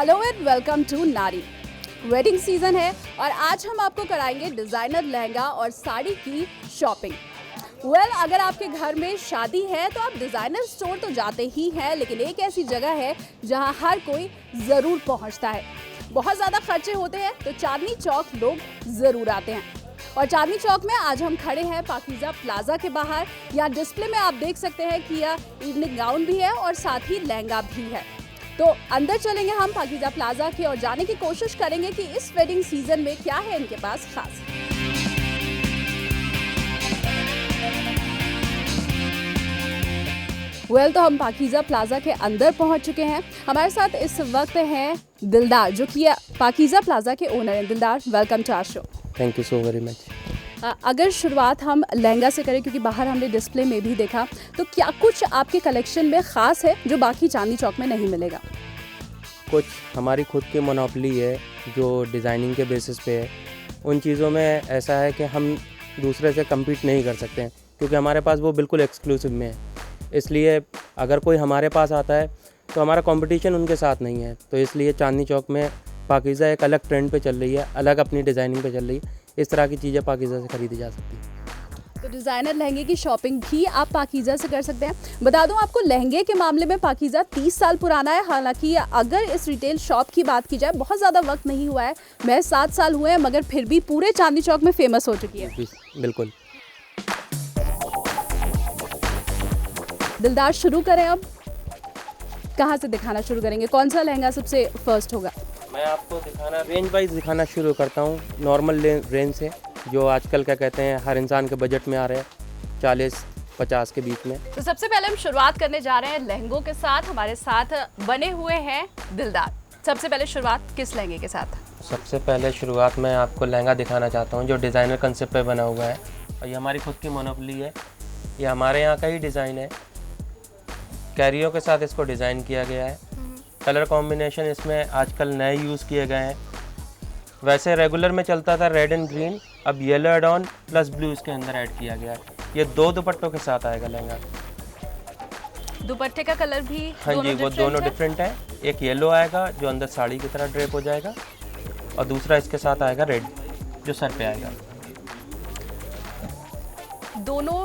Hello and welcome to नारी। Wedding season है और आज हम आपको कराएंगे डिज़ाइनर लहंगा और साड़ी की शॉपिंग। अगर आपके घर में शादी है तो आप डिज़ाइनर स्टोर तो जाते ही हैं, लेकिन एक ऐसी जगह है जहां हर कोई ज़रूर पहुंचता है। बहुत ज़्यादा खर्चे होते हैं तो चांदनी चौक लोग ज़रूर आते हैं। और चांदनी चौक में आज हम खड़े हैं पाकीज़ा प्लाजा के बाहर। यहाँ डिस्प्ले में आप देख सकते हैं कि यह इवनिंग गाउन भी है और साथ ही लहंगा भी है। तो अंदर चलेंगे हम पाकीज़ा प्लाजा की और जाने की कोशिश करेंगे कि इस वेडिंग सीजन में क्या है इनके पास खास। तो हम पाकीज़ा प्लाजा के अंदर पहुंच चुके हैं। हमारे साथ इस वक्त हैं दिलदार, जो कि पाकीज़ा प्लाजा के ओनर हैं। दिलदार, welcome to our show. Thank you so very much. अगर शुरुआत हम लहंगा से करें, क्योंकि बाहर हमने डिस्प्ले में भी देखा, तो क्या कुछ आपके कलेक्शन में ख़ास है जो बाकी चांदनी चौक में नहीं मिलेगा? कुछ हमारी खुद की मोनोपोली है जो डिज़ाइनिंग के बेसिस पे है। उन चीज़ों में ऐसा है कि हम दूसरे से कम्पीट नहीं कर सकते हैं, क्योंकि हमारे पास वो बिल्कुल एक्सक्लूसिव में है। इसलिए अगर कोई हमारे पास आता है तो हमारा कंपटीशन उनके साथ नहीं है। तो इसलिए चांदनी चौक में पाकीज़ा एक अलग ट्रेंड पे चल रही है, अलग अपनी डिज़ाइनिंग पे चल रही है। इस तरह की चीज़ें पाकीज़ा से खरीदी जा सकती है। तो डिज़ाइनर लहंगे की शॉपिंग भी आप पाकीज़ा से कर सकते हैं। बता दूं आपको, लहंगे के मामले में पाकीज़ा 30 साल पुराना है। हालांकि अगर इस रिटेल शॉप की बात की जाए, बहुत ज़्यादा वक्त नहीं हुआ है, महज 7 साल हुए हैं, मगर फिर भी पूरे चांदनी चौक में फेमस हो चुकी है। बिल्कुल। दिलदार, शुरू करें अब? कहाँ से दिखाना शुरू करेंगे? कौन सा लहंगा सबसे फर्स्ट होगा? मैं आपको रेंज वाइज दिखाना शुरू करता हूँ, नॉर्मल रेंज से, जो आजकल क्या कहते हैं हर इंसान के बजट में आ रहे हैं, 40-50 के बीच में। तो सबसे पहले हम शुरुआत करने जा रहे हैं लहंगों के साथ। हमारे साथ बने हुए हैं दिलदार। सबसे पहले शुरुआत किस लहंगे के साथ? सबसे पहले शुरुआत मैं आपको लहंगा दिखाना चाहता हूँ जो डिज़ाइनर कंसेप्ट पे बना हुआ है, और ये हमारी खुद की मोनोपोली है। ये हमारे यहाँ का ही डिज़ाइन है, कैरियो के साथ इसको डिज़ाइन किया गया है। कलर कॉम्बिनेशन इसमें आजकल नए यूज़ किए गए हैं। वैसे रेगुलर में चलता था रेड एंड ग्रीन, अब yellow add on plus blue इसके अंदर ऐड किया गया है। ये 2 दुपट्टों के साथ आएगा लहंगा। दुपट्टे का कलर भी हाँ जी, वो दोनों डिफरेंट है। एक येलो आएगा जो अंदर साड़ी की तरह ड्रेप हो जाएगा, और दूसरा इसके साथ आएगा रेड जो सर पे आएगा। दोनों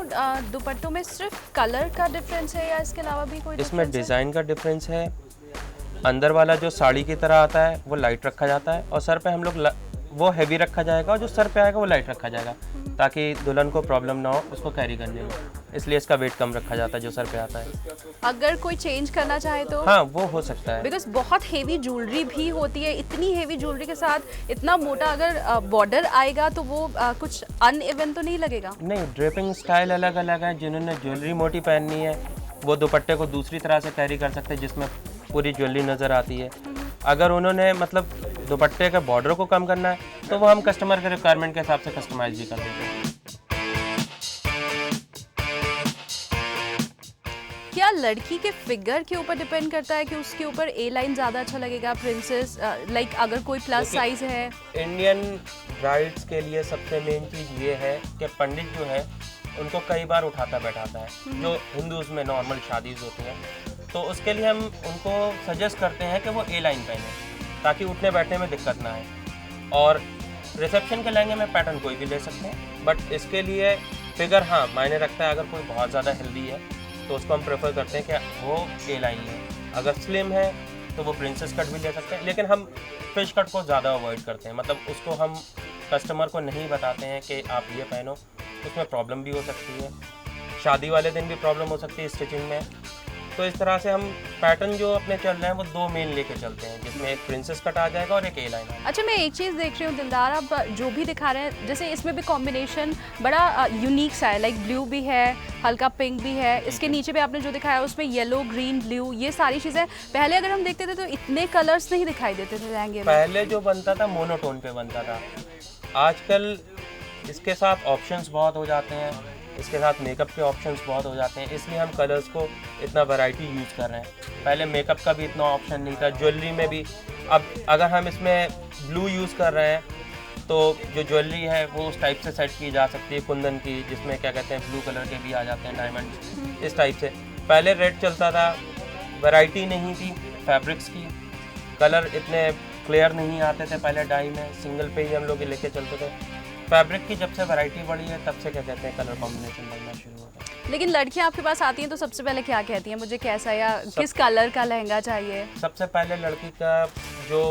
दुपट्टों में सिर्फ कलर का डिफरेंस है या इसके अलावा भी कोई? इसमें डिज़ाइन का डिफरेंस है। अंदर वाला जो साड़ी की तरह आता है वो लाइट रखा जाता है, और सर पे हम लोग वो हैवी रखा जाएगा, और जो सर पे आएगा वो लाइट रखा जाएगा, ताकि दुल्हन को प्रॉब्लम ना हो उसको कैरी करने में। इसलिए इसका वेट कम रखा जाता है जो सर पे आता है। अगर कोई चेंज करना चाहे तो? हाँ, वो हो सकता है। बिकॉज बहुत हेवी ज्वेलरी भी होती है। इतनी हेवी ज्वेलरी के साथ इतना मोटा अगर बॉर्डर आएगा तो वो कुछ अनइवन तो नहीं लगेगा? नहीं, ड्रेपिंग स्टाइल अलग अलग है। जिन्होंने ज्वेलरी मोटी पहननी है वो दुपट्टे को दूसरी तरह से कैरी कर सकते हैं, जिसमें पूरी ज्वेलरी नज़र आती है। अगर उन्होंने मतलब दुपट्टे के बॉर्डर को कम करना है तो वो हम कस्टमर के रिक्वायरमेंट के हिसाब से कस्टमाइज भी कर देते हैं। क्या लड़की के फिगर के ऊपर डिपेंड करता है कि उसके ऊपर ए लाइन ज़्यादा अच्छा लगेगा, प्रिंसेस, लाइक अगर कोई प्लस साइज है? इंडियन ब्राइड्स के लिए सबसे मेन चीज़ ये है कि पंडित जो है उनको कई बार उठाता बैठाता है, जो हिंदूज़ में नॉर्मल शादीज़ होती हैं। तो उसके लिए हम उनको सजेस्ट करते हैं कि वो ए लाइन पहने, ताकि उठने बैठने में दिक्कत ना आए। और रिसेप्शन के लहंगे में पैटर्न कोई भी ले सकते हैं, बट इसके लिए फिगर हाँ मायने रखता है। अगर कोई बहुत ज़्यादा हेल्दी है तो उसको हम प्रेफर करते हैं कि वो ए लाइन है। अगर स्लिम है तो वो प्रिंसेस कट भी ले सकते हैं, लेकिन हम फिश कट को ज़्यादा अवॉइड करते हैं। मतलब उसको हम कस्टमर को नहीं बताते हैं कि आप ये पहनो, उसमें प्रॉब्लम भी हो सकती है। शादी वाले दिन भी प्रॉब्लम हो सकती है स्टिचिंग में। तो इस तरह से हम पैटर्न जो अपने चल रहे हैं वो 2 मेन लेके चलते हैं, जिसमें एक प्रिंसेस कट आ जाएगा और एक ए लाइन। अच्छा, मैं एक चीज़ देख रही हूँ दिलदार, आप जो भी दिखा रहे हैं, जैसे इसमें भी कॉम्बिनेशन बड़ा यूनिक सा है। लाइक ब्लू भी है, हल्का पिंक भी है, इसके नीचे भी आपने जो दिखाया उसमें येलो, ग्रीन, ब्लू, ये सारी चीज़ें पहले अगर हम देखते थे तो इतने कलर्स नहीं दिखाई देते थे लहंगे में। पहले जो बनता था मोनोटोन पे बनता था। आजकल इसके साथ ऑप्शंस बहुत हो जाते हैं, इसके साथ मेकअप के ऑप्शंस बहुत हो जाते हैं, इसलिए हम कलर्स को इतना वैरायटी यूज़ कर रहे हैं। पहले मेकअप का भी इतना ऑप्शन नहीं था, ज्वेलरी में भी। अब अगर हम इसमें ब्लू यूज़ कर रहे हैं तो जो ज्वेलरी है वो उस टाइप से सेट की जा सकती है, कुंदन की, जिसमें क्या कहते हैं ब्लू कलर के भी आ जाते हैं, डायमंड, इस टाइप से। पहले रेड चलता था, वैरायटी नहीं थी फैब्रिक्स की, कलर इतने क्लियर नहीं आते थे पहले डाई में, सिंगल पे ही हम लोग लेके चलते थे। फैब्रिक की जब से वैरायटी बढ़ी है तब से क्या कहते हैं कलर कॉम्बिनेशन बनना शुरू होता है। लेकिन लड़कियां आपके पास आती हैं तो सबसे पहले क्या कहती हैं, मुझे कैसा या किस कलर का लहंगा चाहिए? सबसे पहले लड़की का जो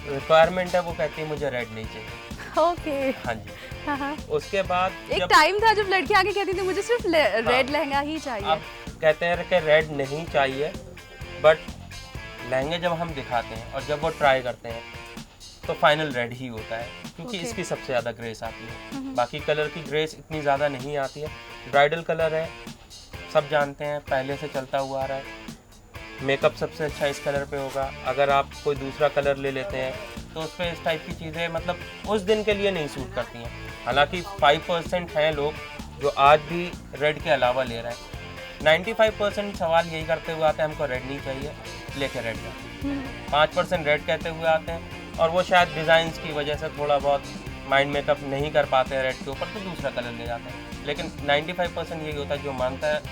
रिक्वायरमेंट है वो कहती है मुझे रेड नहीं चाहिए। ओके। हाँ जी। हाँ। उसके बाद एक टाइम था जब लड़कियां आके कहती थी मुझे सिर्फ रेड लहंगा ही चाहिए। अब कहते हैं कि रेड नहीं चाहिए, बट लहंगे जब हम दिखाते हैं और जब वो ट्राई करते हैं तो फाइनल रेड ही होता है, क्योंकि इसकी सबसे ज़्यादा ग्रेस आती है। बाकी कलर की ग्रेस इतनी ज़्यादा नहीं आती है। ब्राइडल कलर है, सब जानते हैं, पहले से चलता हुआ आ रहा है। मेकअप सबसे अच्छा इस कलर पे होगा। अगर आप कोई दूसरा कलर ले लेते हैं तो उस पर इस टाइप की चीज़ें मतलब उस दिन के लिए नहीं सूट करती हैं। हालांकि 5% हैं लोग जो आज भी रेड के अलावा ले रहे हैं। 95% सवाल यही करते हुए आते हैं हमको रेड नहीं चाहिए, लेके रेड का। 5% रेड कहते हुए आते हैं और वो शायद डिज़ाइंस की वजह से थोड़ा बहुत माइंड मेकअप नहीं कर पाते हैं रेड के ऊपर, तो दूसरा कलर ले जाते हैं। लेकिन 95% यही होता है जो मानता है,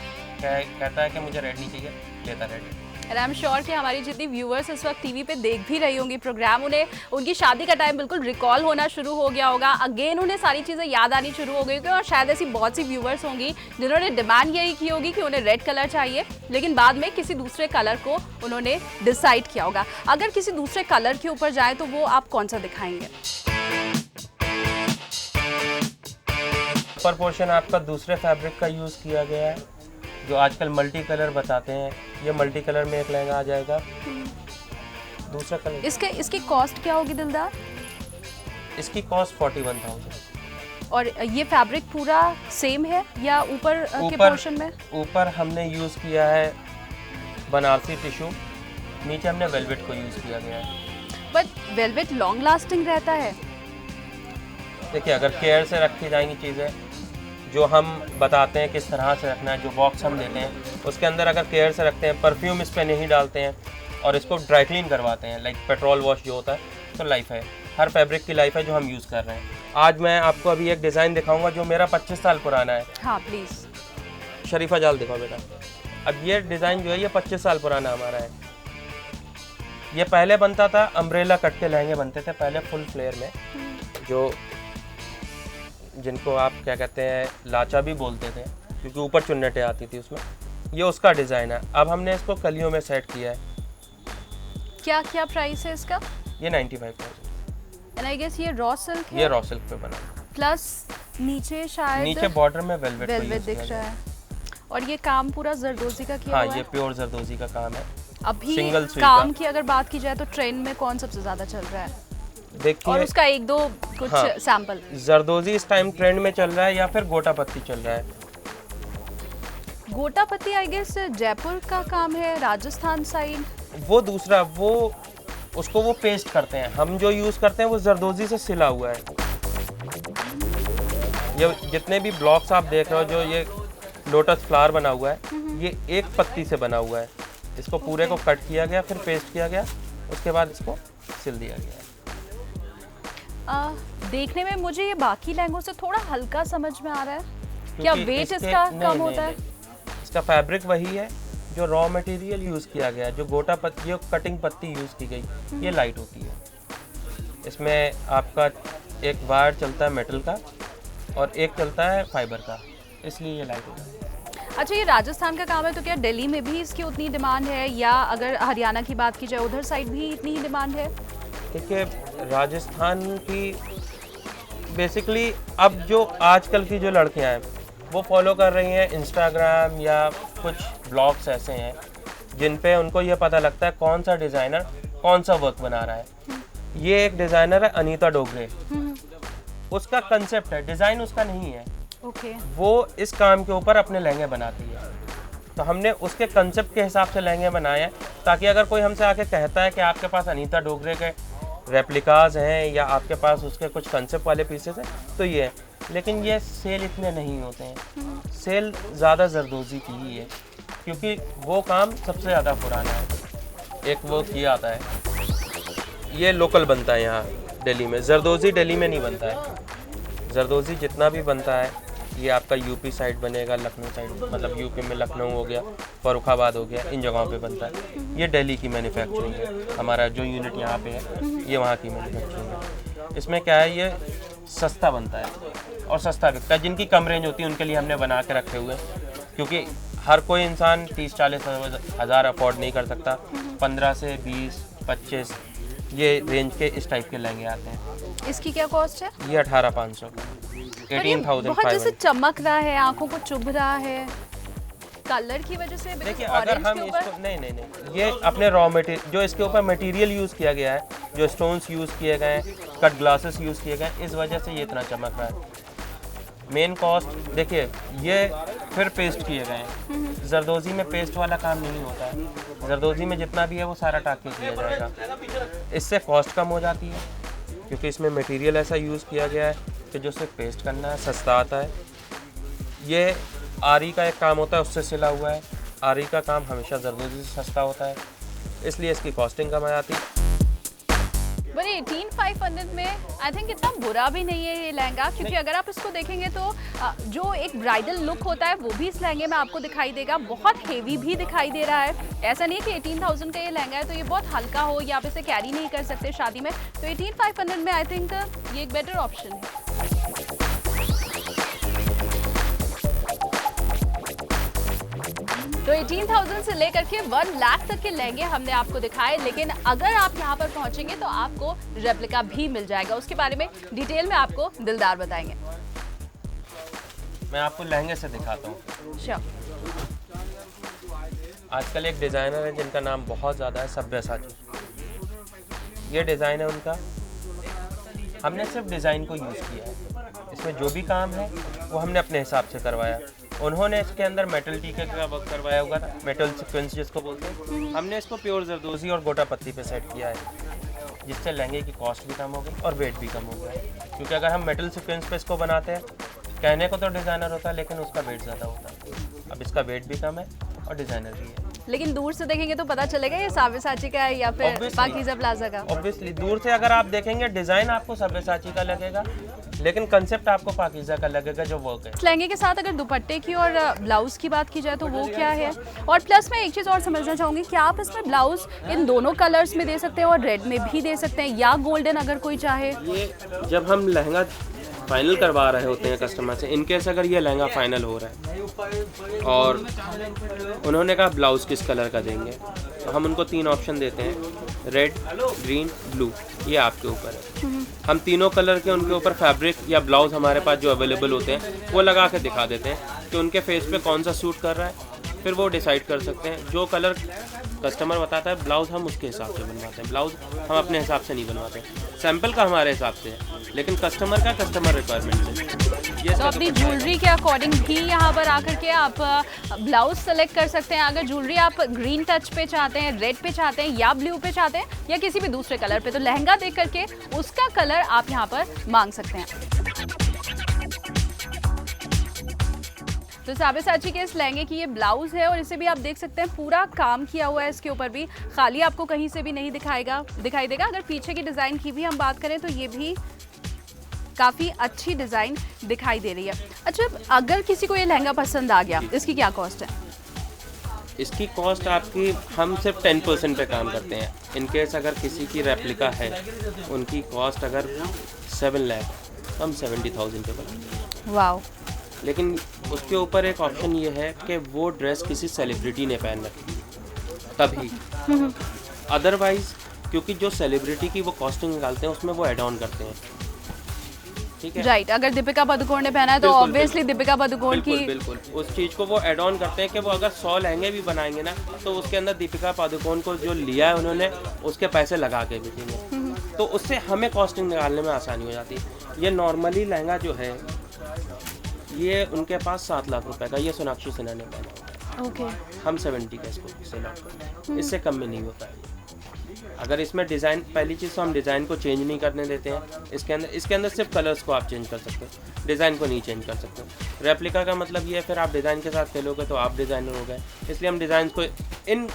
कहता है कि मुझे रेड नहीं चाहिए, लेता red. And I am sure कि हमारी जितनी व्यूअर्स इस वक्त टीवी पे देख भी रही होंगी प्रोग्राम, उन्हें उनकी शादी का टाइम बिल्कुल रिकॉल होना शुरू हो गया होगा। अगेन उन्हें सारी चीज़ें याद आनी शुरू हो गई होगी और शायद ऐसी बहुत सी व्यूअर्स होंगी जिन्होंने डिमांड यही की होगी कि उन्हें रेड कलर चाहिए, लेकिन बाद में किसी दूसरे कलर को उन्होंने डिसाइड किया होगा। अगर किसी दूसरे कलर के ऊपर जाए तो वो आप कौन सा दिखाएंगे? अपर पोर्शन आपका दूसरे फैब्रिक का यूज़ किया गया है, जो आजकल मल्टी कलर बताते हैं। ये मल्टी कलर में एक लहंगा आ जाएगा। दूसरा कलर इसकी कॉस्ट क्या होगी दिलदार? इसकी कॉस्ट 41,000। और ये फैब्रिक पूरा सेम है या ऊपर के पोर्शन में? ऊपर हमने यूज़ किया है बनारसी टिश्यू, नीचे हमने वेलवेट को यूज़ किया गया है। बट वेलवेट लॉन्ग लास्टिंग रहता है। देखिए, अगर केयर से रखी जाएंगी चीज़ें, जो हम बताते हैं किस तरह से रखना है, जो बॉक्स हम देते हैं उसके अंदर अगर केयर से रखते हैं, परफ्यूम इस पर नहीं डालते हैं और इसको ड्राई क्लीन करवाते हैं, लाइक पेट्रोल वॉश जो होता है, तो लाइफ है। हर फैब्रिक की लाइफ है जो हम यूज़ कर रहे हैं। आज मैं आपको अभी एक डिज़ाइन दिखाऊंगा जो मेरा 25 साल पुराना है। हाँ प्लीज़। शरीफा जाल दिखाओ बेटा। अब ये डिज़ाइन जो है ये 25 साल पुराना हमारा है। ये पहले बनता था, अम्ब्रेला कट के लहंगे बनते थे पहले फुल फ्लेयर में, जो जिनको आप क्या कहते हैं लाचा भी बोलते थे, क्योंकि ऊपर चुन्नटें आती थी उसमें। ये उसका डिज़ाइन है। अब हमने इसको कलियों में सेट किया है। क्या क्या प्राइस है इसका? ये 95,000। एंड आई गेस ये रॉ सिल्क है? ये रॉ सिल्क पे बना, प्लस नीचे शायद नीचे बॉर्डर में वेलवेट दिख रहा है। और ये काम पूरा जरदोजी का किया हुआ है? हाँ, ये प्योर जरदोजी का काम है। अभी सिंगल सुई काम की अगर बात की जाए तो ट्रेंड में कौन सबसे ज़्यादा चल रहा है? देखिए, और उसका एक दो कुछ सैंपल। जरदोजी इस टाइम ट्रेंड में चल रहा है या फिर गोटा पत्ती चल रहा है। गोटा पत्ती आई गेस जयपुर का काम है, राजस्थान साइड। वो दूसरा, वो उसको वो पेस्ट करते हैं। हम जो यूज़ करते हैं वो जरदोजी से सिला हुआ है। ये जितने भी ब्लॉक्स आप देख रहे हो, जो ये लोटस फ्लावर बना हुआ है, ये एक पत्ती से बना हुआ है। इसको पूरे को कट किया गया, फिर पेस्ट किया गया, उसके बाद इसको सिल दिया गया। देखने में मुझे ये बाकी लहंगों से थोड़ा हल्का समझ में आ रहा है। क्या वेट इसका कम होता है? इसका फैब्रिक वही है जो रॉ मटेरियल यूज़ किया गया है। जो गोटा पत्ती, जो कटिंग पत्ती यूज़ की गई, ये लाइट होती है। इसमें आपका एक वायर चलता है मेटल का और एक चलता है फाइबर का, इसलिए ये लाइट होता है। अच्छा, ये राजस्थान का काम है तो क्या दिल्ली में भी इसकी उतनी डिमांड है, या अगर हरियाणा की बात की जाए उधर साइड भी इतनी ही डिमांड है? देखिए, राजस्थान की बेसिकली अब जो आजकल की जो लड़कियां हैं वो फॉलो कर रही हैं इंस्टाग्राम या कुछ ब्लॉग्स ऐसे हैं जिन पे उनको ये पता लगता है कौन सा डिज़ाइनर कौन सा वर्क बना रहा है। ये एक डिज़ाइनर है अनीता डोगरे, उसका कंसेप्ट है, डिज़ाइन उसका नहीं है। ओके। वो इस काम के ऊपर अपने लहंगे बनाती है, तो हमने उसके कंसेप्ट के हिसाब से लहंगे बनाए हैं, ताकि अगर कोई हमसे आके कहता है कि आपके पास अनीता डोगरे के रेप्लिकाज हैं या आपके पास उसके कुछ कंसेप्ट वाले पीसेस हैं, तो ये है। लेकिन ये सेल इतने नहीं होते हैं। सेल ज़्यादा जरदोजी की ही है, क्योंकि वो काम सबसे ज़्यादा पुराना है। एक वो किया आता है, ये लोकल बनता है यहाँ दिल्ली में। जरदोजी दिल्ली में नहीं बनता है। जरदोजी जितना भी बनता है ये आपका यूपी साइड बनेगा, लखनऊ साइड, मतलब यूपी में लखनऊ हो गया, फर्रुखाबाद हो गया, इन जगहों पे बनता है। ये दिल्ली की मैन्युफैक्चरिंग है, हमारा जो यूनिट यहाँ पे है ये वहाँ की मैन्युफैक्चरिंग है। इसमें क्या है, ये सस्ता बनता है और सस्ता बिकता है। जिनकी कम रेंज होती है उनके लिए हमने बना के रखे हुए हैं, क्योंकि हर कोई इंसान 30-40 हज़ार अफोर्ड नहीं कर सकता। 15 से 20-25 ये रेंज के इस टाइप के लहंगे आते हैं। इसकी क्या कॉस्ट है? ये 18,500 का, पर ये बहुत जैसे 18,500। चमक रहा है, आंखों को चुभ रहा है कलर की वजह से। देखिए अगर हम इसको नहीं, ये अपने रॉ मटेरियल जो इसके ऊपर मटेरियल यूज़ किया गया है, जो स्टोन्स यूज़ किए गए हैं, कट ग्लासेस यूज़ किए गए हैं, इस वजह से ये इतना चमक रहा है। मेन कॉस्ट देखिए, ये फिर पेस्ट किए गए हैं। जरदोजी में पेस्ट वाला काम नहीं होता है, जरदोजी में जितना भी है वो सारा टाक के किया जाएगा। इससे कॉस्ट कम हो जाती है, क्योंकि इसमें मटेरियल ऐसा यूज़ किया गया है कि जो सिर्फ पेस्ट करना है, सस्ता आता है। ये आरी का एक काम होता है, उससे सिला हुआ है। आरी का काम हमेशा जरदोजी से सस्ता होता है, इसलिए इसकी कॉस्टिंग कम आ जाती है। पर 18,500 में आई थिंक इतना बुरा भी नहीं है ये लहंगा, क्योंकि अगर आप इसको देखेंगे तो जो एक ब्राइडल लुक होता है वो भी इस लहंगे में आपको दिखाई देगा। बहुत हेवी भी दिखाई दे रहा है। ऐसा नहीं है कि 18,000 का ये लहंगा है तो ये बहुत हल्का हो या आप इसे कैरी नहीं कर सकते शादी में। तो 18,500 में आई थिंक ये एक बेटर ऑप्शन है। तो 18,000 से लेकर के 1 लाख तक के लहंगे हमने आपको दिखाए, लेकिन अगर आप यहाँ पर पहुँचेंगे तो आपको रेप्लिका भी मिल जाएगा। उसके बारे में डिटेल में आपको दिलदार बताएंगे। मैं आपको लहंगे से दिखाता हूँ। श्योर। आजकल एक डिज़ाइनर है जिनका नाम बहुत ज़्यादा है, सब्यसाची। ये डिज़ाइन है उनका, हमने सिर्फ डिज़ाइन को यूज़ किया है। इसमें जो भी काम है वो हमने अपने हिसाब से करवाया। उन्होंने इसके अंदर मेटल टीके का वर्क करवाया होगा, मेटल सीक्वेंस जिसको बोलते हैं। हमने इसको प्योर जरदोजी और गोटा पत्ती पे सेट किया है, जिससे लहंगे की कॉस्ट भी कम हो गई और वेट भी कम हो गया। क्योंकि अगर हम मेटल सीक्वेंस पे इसको बनाते हैं, कहने को तो डिज़ाइनर होता है लेकिन उसका वेट ज़्यादा होता है। अब इसका वेट भी कम है और डिज़ाइनर भी है। लेकिन दूर से देखेंगे तो पता चलेगा ये सब्यसाची का है या फिर पाकीज़ा प्लाजा का। ऑब्वियसली दूर से अगर आप देखेंगे डिज़ाइन आपको सब्यसाची का लगेगा, लेकिन कंसेप्ट आपको पाकीज़ा का लगेगा जो वर्क है। लहंगे के साथ अगर दुपट्टे की और ब्लाउज की बात की जाए तो वो क्या है? और प्लस मैं एक चीज़ और समझना चाहूँगी कि आप इसमें ब्लाउज इन दोनों कलर्स में दे सकते हैं और रेड में भी दे सकते हैं या गोल्डन अगर कोई चाहे। ये जब हम लहंगा फाइनल करवा रहे होते हैं कस्टमर से, इनकेस अगर ये लहंगा फाइनल हो रहा है और उन्होंने कहा ब्लाउज किस कलर का देंगे, तो हम उनको 3 ऑप्शन देते हैं, रेड, ग्रीन, ब्लू। ये आपके ऊपर है। हम तीनों कलर के उनके ऊपर फैब्रिक या ब्लाउज हमारे पास जो अवेलेबल होते हैं वो लगा के दिखा देते हैं कि उनके फेस पे कौन सा सूट कर रहा है। फिर वो डिसाइड कर सकते हैं। जो कलर कस्टमर बताता है ब्लाउज हम उसके हिसाब से बनवाते हैं। ब्लाउज हम अपने हिसाब से नहीं बनवाते, सैंपल का हमारे हिसाब से है, लेकिन कस्टमर का कस्टमर रिक्वायरमेंट से। तो अपनी ज्वेलरी के अकॉर्डिंग भी यहाँ पर आकर के आप ब्लाउज सेलेक्ट कर सकते हैं। अगर ज्वेलरी आप ग्रीन टच पे चाहते हैं, रेड पे चाहते हैं या ब्लू पे चाहते हैं या किसी भी दूसरे कलर पे, तो लहंगा देख करके उसका कलर आप यहाँ पर मांग सकते हैं। तो सब्यसाची के इस लहंगे की ये ब्लाउज है और इसे भी आप देख सकते हैं पूरा काम किया हुआ है इसके ऊपर भी, खाली आपको कहीं से भी नहीं दिखाई देगा। अगर पीछे की डिज़ाइन की भी हम बात करें तो ये भी काफ़ी अच्छी डिज़ाइन दिखाई दे रही है। अच्छा, अगर किसी को ये लहंगा पसंद आ गया, इसकी क्या कॉस्ट है? इसकी कॉस्ट आपकी, हम सिर्फ 10% पे काम करते हैं। इनकेस अगर किसी की रेप्लिका है, उनकी कॉस्ट अगर 7 लाख, तो हम 70,000 पे बनाएंगे। वाओ। लेकिन उसके ऊपर एक ऑप्शन ये है कि वो ड्रेस किसी सेलिब्रिटी ने पहन रखी तभी, अदरवाइज क्योंकि जो सेलिब्रिटी की वो कॉस्टिंग निकालते हैं उसमें वो एड ऑन करते हैं। ठीक है, राइट। अगर दीपिका पादुकोण ने पहना है तो ऑब्वियसली दीपिका पादुकोण की बिल्कुल उस चीज़ को वो एड ऑन करते हैं कि वो अगर 100 लहंगे भी बनाएंगे ना तो उसके अंदर दीपिका पादुकोण को जो लिया है उन्होंने उसके पैसे लगा के बेचेंगे, तो उससे हमें कॉस्टिंग निकालने में आसानी हो जाती है। ये नॉर्मली लहंगा जो है ये उनके पास 7 लाख रुपए का, ये सोनाक्षी सिन्हा ने पहना। ओके। हम 70 का इसको सेल आउट करते हैं, इससे कम में नहीं होता है। अगर इसमें डिज़ाइन, पहली चीज़ तो हम डिज़ाइन को चेंज नहीं करने देते हैं। इसके अंदर सिर्फ कलर्स को आप चेंज कर सकते हो, डिज़ाइन को नहीं चेंज कर सकते। रेप्लिका का मतलब ये है फिर आप डिज़ाइन के साथ खेलोगे तो आप डिज़ाइनर हो गए, इसलिए हम डिज़ाइन को इन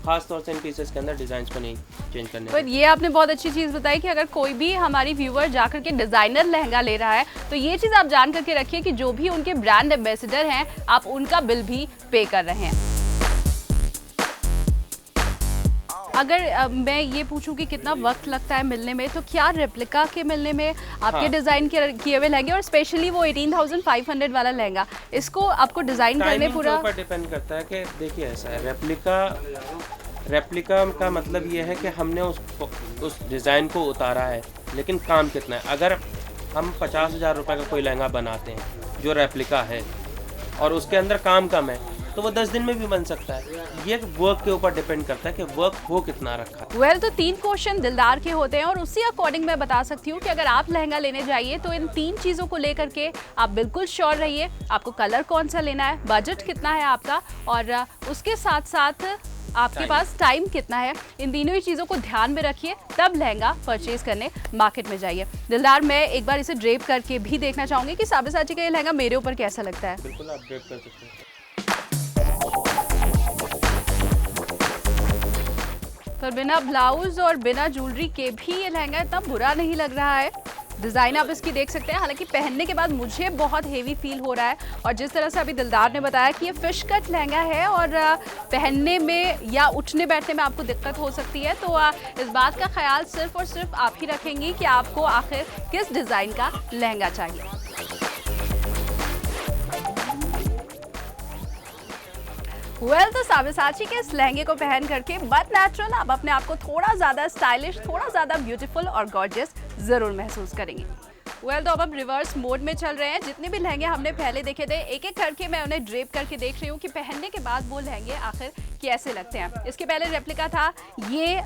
खास तौर से इन पीसेस के अंदर डिजाइन को नहीं चेंज करने पर ये आपने बहुत अच्छी चीज़ बताई कि अगर कोई भी हमारी व्यूअर जाकर के डिज़ाइनर लहंगा ले रहा है तो ये चीज़ आप जान करके रखिए कि जो भी उनके ब्रांड एम्बेसडर हैं आप उनका बिल भी पे कर रहे हैं। अगर मैं ये पूछूं कि कितना वक्त लगता है मिलने में, तो क्या रेप्लिका के मिलने में आपके हाँ। डिज़ाइन किए हुए लहंगे और स्पेशली वो 18,500 वाला लहंगा, इसको आपको डिज़ाइन करने पूरा ऊपर डिपेंड करता है कि देखिए ऐसा है, रेप्लिका का मतलब ये है कि हमने उस डिज़ाइन को उतारा है, लेकिन काम कितना है। अगर हम 50,000 रुपये का कोई लहंगा बनाते हैं जो रेप्लिका है और उसके अंदर काम कम है तो वो 10 दिन में भी बन सकता है। ये वर्क के ऊपर डिपेंड करता है कि वर्क हो कितना रखा है। वेल तो 3 क्वेश्चन दिलदार के होते हैं और उसी अकॉर्डिंग मैं बता सकती हूँ कि अगर आप लहंगा लेने जाइए तो इन 3 चीज़ों को लेकर के आप बिल्कुल श्योर रहिए। आपको कलर कौन सा लेना है, बजट कितना है आपका, और उसके साथ साथ आपके पास टाइम कितना है। इन तीनों ही चीज़ों को ध्यान में रखिए, तब लहंगा परचेज करने मार्केट में जाइए। दिलदार, मैं एक बार इसे ड्रेप करके भी देखना चाहूँगी कि साबिसाची का ये लहंगा मेरे ऊपर कैसा लगता है। बिल्कुल आप ड्रेप कर सकते हैं। तो बिना ब्लाउज और बिना ज्वेलरी के भी ये लहंगा इतना बुरा नहीं लग रहा है। डिज़ाइन आप इसकी देख सकते हैं, हालांकि पहनने के बाद मुझे बहुत हेवी फील हो रहा है। और जिस तरह से अभी दिलदार ने बताया कि ये फिश कट लहंगा है और पहनने में या उठने बैठने में आपको दिक्कत हो सकती है, तो इस बात का ख्याल सिर्फ और सिर्फ आप ही रखेंगी कि आपको आखिर किस डिज़ाइन का लहंगा चाहिए। तो साबिसाची के इस लहंगे को पहन करके बट नेचुरल आप अपने आप को थोड़ा ज़्यादा स्टाइलिश, थोड़ा ज़्यादा ब्यूटीफुल और गॉर्जियस ज़रूर महसूस करेंगे। तो अब हम रिवर्स मोड में चल रहे हैं। जितने भी लहंगे हमने पहले देखे थे, एक एक करके मैं उन्हें ड्रेप करके देख रही हूँ कि पहनने के बाद वो लहंगे आखिर कैसे लगते हैं। इसके पहले रेप्लिका था, ये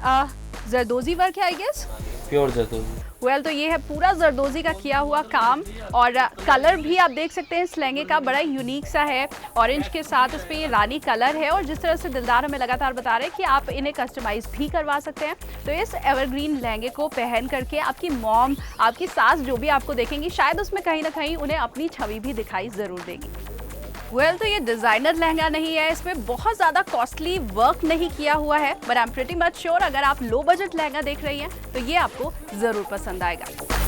जरदोजी वर्क है आई गेस, प्योर जरदोजी। तो ये है पूरा जरदोजी का किया हुआ काम और कलर भी आप देख सकते हैं इस लहंगे का बड़ा यूनिक सा है। ऑरेंज के साथ उस पर ये रानी कलर है और जिस तरह से दिलदार हमें लगातार बता रहे हैं कि आप इन्हें कस्टमाइज भी करवा सकते हैं। तो इस एवरग्रीन लहंगे को पहन करके आपकी मॉम, आपकी सास जो भी आपको देखेंगी, शायद उसमें कहीं ना कहीं उन्हें अपनी छवि भी दिखाई ज़रूर देगी। तो ये डिज़ाइनर लहंगा नहीं है, इसमें बहुत ज़्यादा कॉस्टली वर्क नहीं किया हुआ है, but I am pretty much sure अगर आप लो बजट लहंगा देख रही हैं तो ये आपको ज़रूर पसंद आएगा।